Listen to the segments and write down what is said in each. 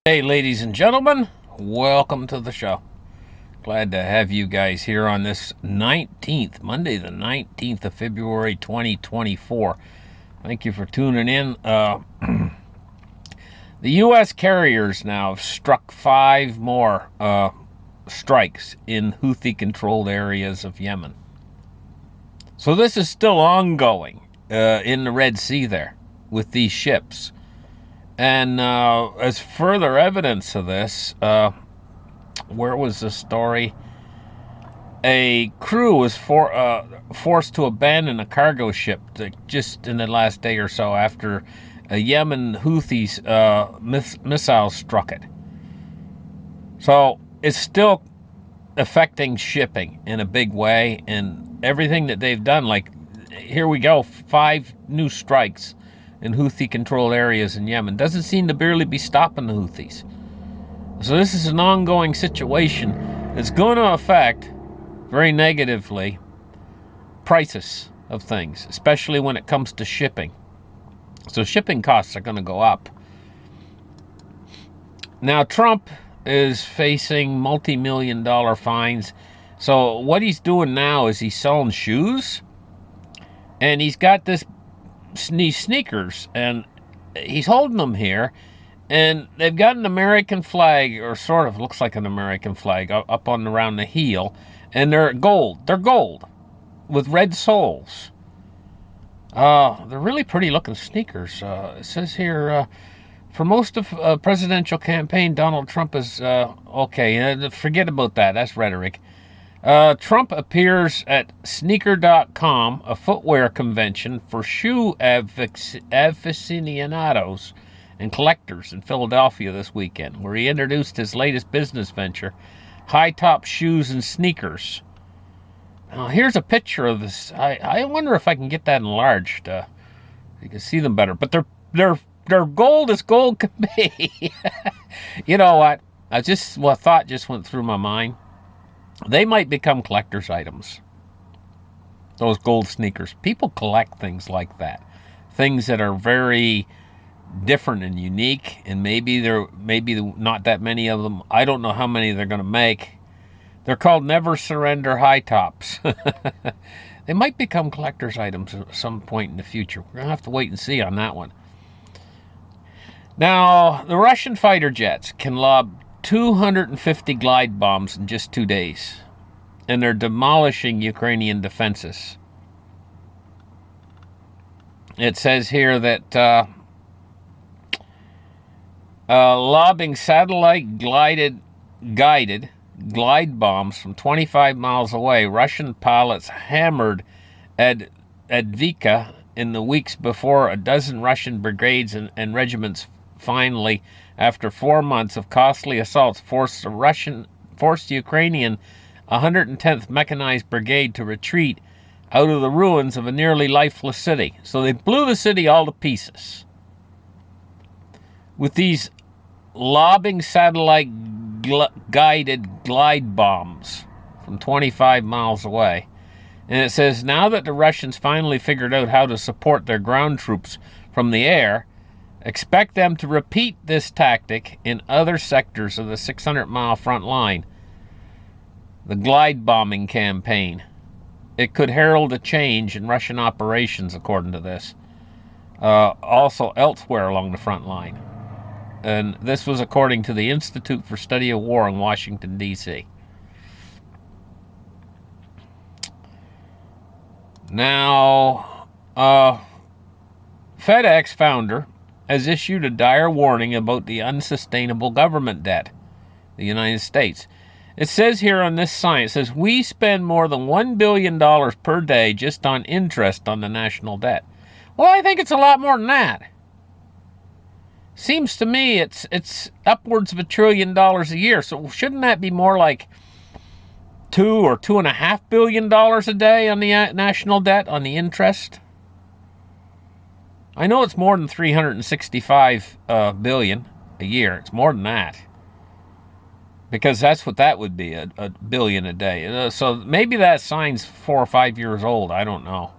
Hey, ladies and gentlemen, welcome to the show. Glad to have you guys here on this 19th, Monday, the 19th of February, 2024. Thank you for tuning in. The U.S. carriers now have struck 5 more strikes in Houthi-controlled areas of Yemen. So this is still ongoing in the Red Sea there with these ships. And as further evidence of this, where was the story? A crew was forced to abandon a cargo ship just in the last day or so after a Yemen Houthis missile struck it. So it's still affecting shipping in a big way, and everything that they've done, like here we go, 5 new strikes in Houthi-controlled areas in Yemen. Doesn't seem to barely be stopping the Houthis. So this is an ongoing situation that's going to affect very negatively prices of things, especially when it comes to shipping. So shipping costs are going to go up. Now Trump is facing multi-million-dollar fines. So what he's doing now is he's selling shoes, and he's got these sneakers, and he's holding them here, and they've got an American flag, or sort of looks like an American flag, up on around the heel, and they're gold. They're gold with red soles. They're really pretty looking sneakers. It says here, for most of presidential campaign, Donald Trump is okay. Forget about that. That's rhetoric. Trump appears at sneaker.com, a footwear convention for shoe aficionados and collectors in Philadelphia this weekend, where he introduced his latest business venture, high-top shoes and sneakers. Now, here's a picture of this. I wonder if I can get that enlarged. You can see them better. But they're gold as gold can be. You know what? Thought just went through my mind. They might become collector's items. Those gold sneakers. People collect things like that. Things that are very different and unique, and maybe not that many of them. I don't know how many they're going to make. They're called Never Surrender High Tops. They might become collector's items at some point in the future. We're going to have to wait and see on that one. Now, the Russian fighter jets can lob 250 glide bombs in just 2 days, and they're demolishing Ukrainian defenses. It says here that lobbing satellite guided glide bombs from 25 miles away, Russian pilots hammered Advika in the weeks before a dozen Russian brigades and regiments finally, after 4 months of costly assaults, forced the Ukrainian 110th Mechanized Brigade to retreat out of the ruins of a nearly lifeless city. So they blew the city all to pieces with these lobbing satellite guided glide bombs from 25 miles away. And it says, now that the Russians finally figured out how to support their ground troops from the air, expect them to repeat this tactic in other sectors of the 600-mile front line. The glide bombing campaign. It could herald a change in Russian operations, according to this. Also elsewhere along the front line. And this was according to the Institute for Study of War in Washington, D.C. Now, FedEx founder has issued a dire warning about the unsustainable government debt, the United States. It says here on this sign, it says, we spend more than $1 billion per day just on interest on the national debt. Well, I think it's a lot more than that. Seems to me it's upwards of $1 trillion a year. So shouldn't that be more like $2 or $2.5 billion a day on the national debt, on the interest? I know it's more than 365 billion a year. It's more than that, because that's what that would be, a billion a day. So maybe that sign's 4 or 5 years old. I don't know.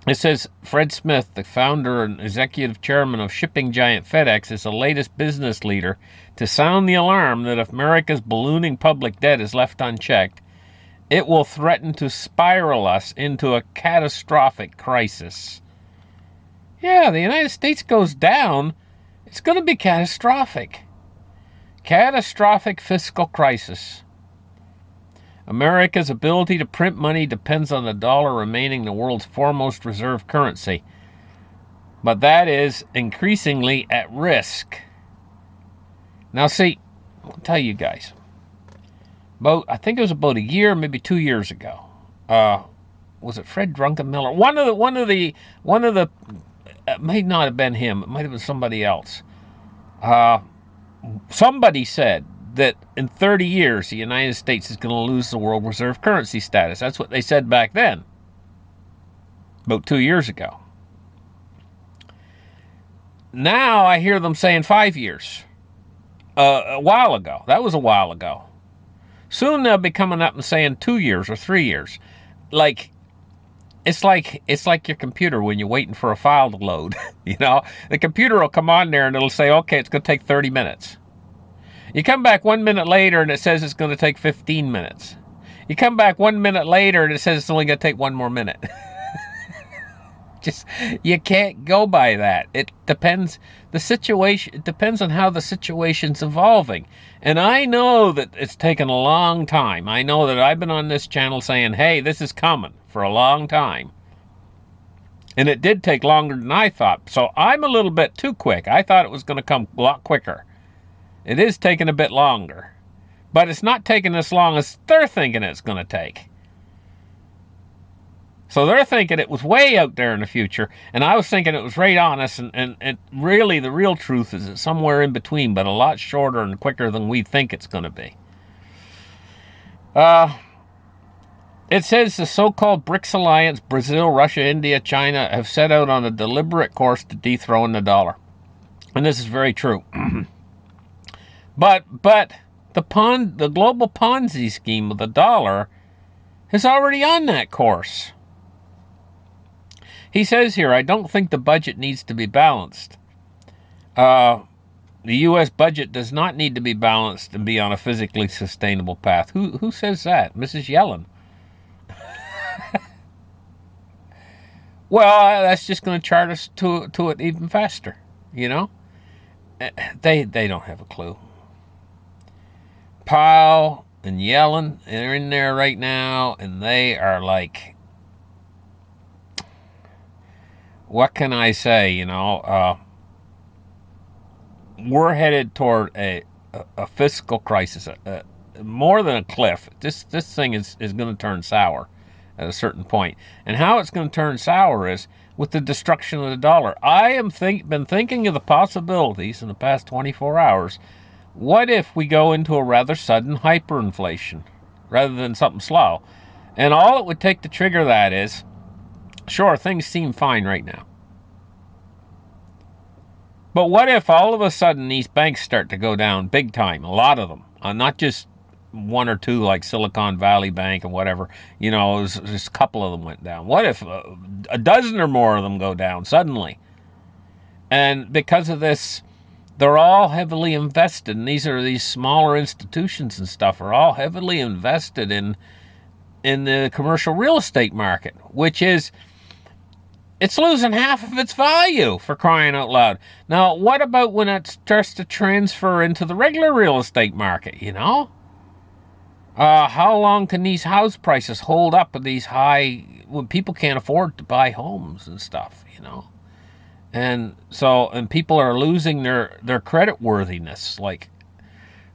It says Fred Smith, the founder and executive chairman of shipping giant FedEx, is the latest business leader to sound the alarm that if America's ballooning public debt is left unchecked, it will threaten to spiral us into a catastrophic crisis. Yeah, the United States goes down, it's going to be catastrophic. Catastrophic fiscal crisis. America's ability to print money depends on the dollar remaining the world's foremost reserve currency. But that is increasingly at risk. Now see, I'll tell you guys. I think it was about a year, maybe 2 years ago. Was it Fred Druckenmiller? One of the it may not have been him. It might have been somebody else. Somebody said that in 30 years, the United States is going to lose the world reserve currency status. That's what they said back then, about 2 years ago. Now I hear them saying 5 years. A while ago. That was a while ago. Soon they'll be coming up and saying 2 years or 3 years. It's like your computer when you're waiting for a file to load. You know, the computer will come on there and it'll say, okay, it's going to take 30 minutes. You come back 1 minute later and it says it's going to take 15 minutes. You come back 1 minute later and it says it's only going to take 1 more minute. Just, you can't go by that. It depends, the situation, it depends on how the situation's evolving. And I know that it's taken a long time. I know that I've been on this channel saying, hey, this is coming for a long time. And it did take longer than I thought. So I'm a little bit too quick. I thought it was going to come a lot quicker. It is taking a bit longer. But it's not taking as long as they're thinking it's going to take. So they're thinking it was way out there in the future, and I was thinking it was right on us, and really the real truth is it's somewhere in between, but a lot shorter and quicker than we think it's going to be. It says the so-called BRICS alliance, Brazil, Russia, India, China, have set out on a deliberate course to dethrone the dollar. And this is very true. But the global Ponzi scheme of the dollar is already on that course. He says here, I don't think the budget needs to be balanced. The U.S. budget does not need to be balanced and be on a physically sustainable path. Who says that? Mrs. Yellen. Well, that's just going to chart us to it even faster, you know? They don't have a clue. Powell and Yellen, they're in there right now, and they are like, what can I say, you know? We're headed toward a fiscal crisis, more than a cliff. This thing is going to turn sour at a certain point. And how it's going to turn sour is with the destruction of the dollar. I am been thinking of the possibilities in the past 24 hours. What if we go into a rather sudden hyperinflation rather than something slow? And all it would take to trigger that is, sure, things seem fine right now. But what if all of a sudden these banks start to go down big time, a lot of them, not just one or two like Silicon Valley Bank and whatever, you know, just a couple of them went down. What if a dozen or more of them go down suddenly? And because of this, they're all heavily invested, and these smaller institutions and stuff are all heavily invested in the commercial real estate market, which is, it's losing half of its value, for crying out loud. Now, what about when it starts to transfer into the regular real estate market, you know? How long can these house prices hold up at these high, when people can't afford to buy homes and stuff, you know? And so, and people are losing their credit worthiness, like,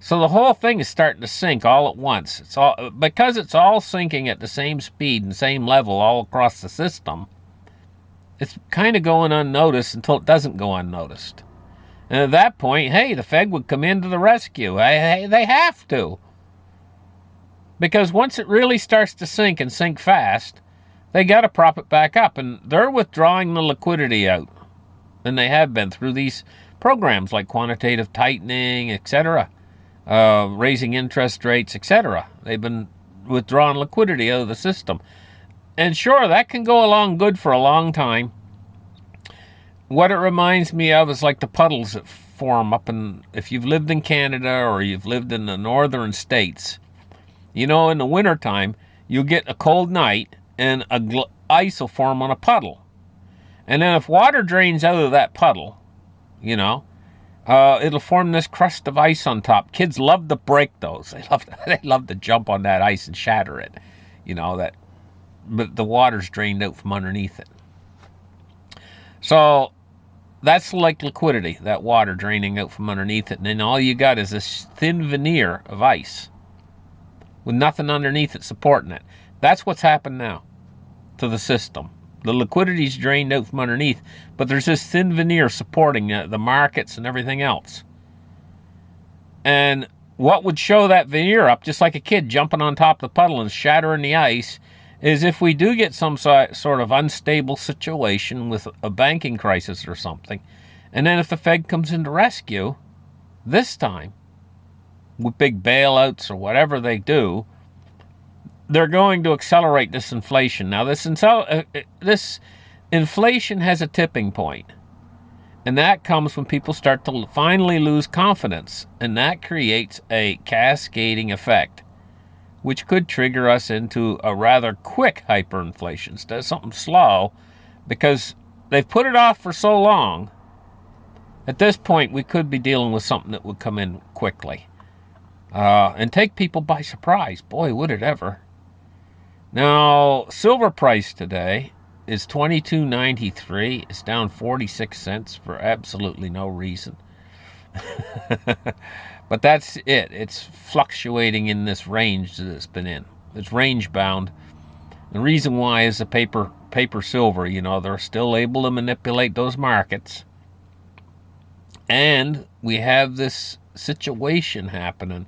so the whole thing is starting to sink all at once. It's all, because it's all sinking at the same speed and same level all across the system. It's kind of going unnoticed until it doesn't go unnoticed. And at that point, hey, the Fed would come in to the rescue. Hey, they have to. Because once it really starts to sink and sink fast, they got to prop it back up. And they're withdrawing the liquidity out. And they have been through these programs like quantitative tightening, etc., raising interest rates, etc. They've been withdrawing liquidity out of the system. And sure, that can go along good for a long time. What it reminds me of is like the puddles that form up in, if you've lived in Canada or you've lived in the northern states, you know, in the wintertime, you'll get a cold night and ice will form on a puddle. And then if water drains out of that puddle, you know, it'll form this crust of ice on top. Kids love to break those. They love to jump on that ice and shatter it. You know, but the water's drained out from underneath it. So that's like liquidity, that water draining out from underneath it. And then all you got is this thin veneer of ice with nothing underneath it supporting it. That's what's happened now to the system. The liquidity's drained out from underneath, but there's this thin veneer supporting the markets and everything else. And what would show that veneer up, just like a kid jumping on top of the puddle and shattering the ice, is if we do get some sort of unstable situation with a banking crisis or something, and then if the Fed comes in to rescue, this time, with big bailouts or whatever they do, they're going to accelerate this inflation. Now, this inflation has a tipping point, and that comes when people start to finally lose confidence, and that creates a cascading effect, which could trigger us into a rather quick hyperinflation instead of something slow, because they've put it off for so long. At this point, we could be dealing with something that would come in quickly and take people by surprise. Boy, would it ever. Now, silver price today is $22.93. It's down 46 cents for absolutely no reason. But that's it. It's fluctuating in this range that it's been in. It's range bound. The reason why is the paper silver. You know, they're still able to manipulate those markets. And we have this situation happening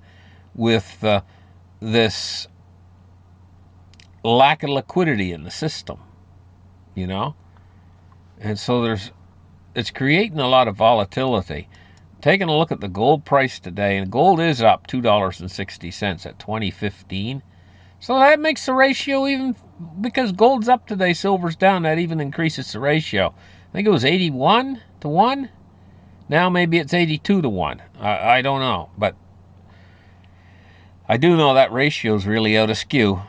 with this lack of liquidity in the system, you know? And so it's creating a lot of volatility. Taking a look at the gold price today, and gold is up $2.60 at 2015. So that makes the ratio, even because gold's up today, silver's down, that even increases the ratio. I think it was 81 to 1. Now maybe it's 82 to 1. I don't know, but I do know that ratio is really out of skew.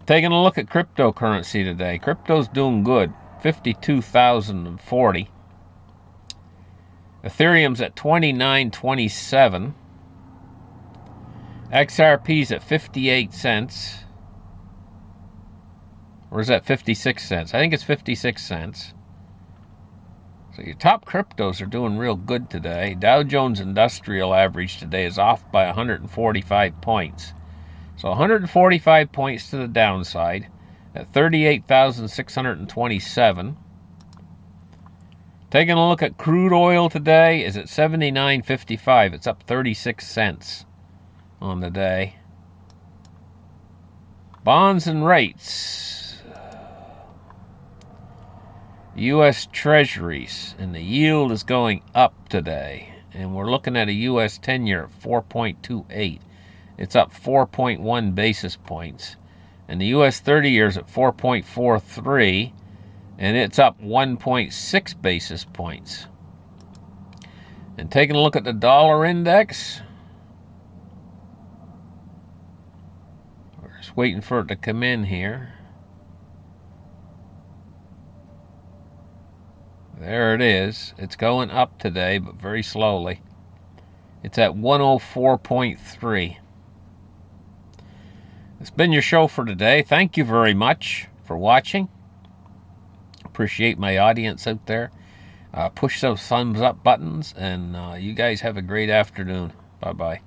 Taking a look at cryptocurrency today. Crypto's doing good, 52,040. Ethereum's at 29.27. XRP's at 58 cents. Or is that 56 cents? I think it's 56 cents. So your top cryptos are doing real good today. Dow Jones Industrial Average today is off by 145 points. So 145 points to the downside at 38,627. Taking a look at crude oil today is at 79.55. It's up 36 cents on the day. Bonds and rates. U.S. Treasuries, and the yield is going up today. And we're looking at a U.S. 10-year at 4.28. It's up 4.1 basis points. And the U.S. 30-year is at 4.43, and it's up 1.6 basis points. And taking a look at the dollar index, we're just waiting for it to come in here. There it is. It's going up today, but very slowly. It's at 104.3. It's been your show for today. Thank you very much for watching. Appreciate my audience out there. Push those thumbs up buttons, and you guys have a great afternoon. Bye-bye.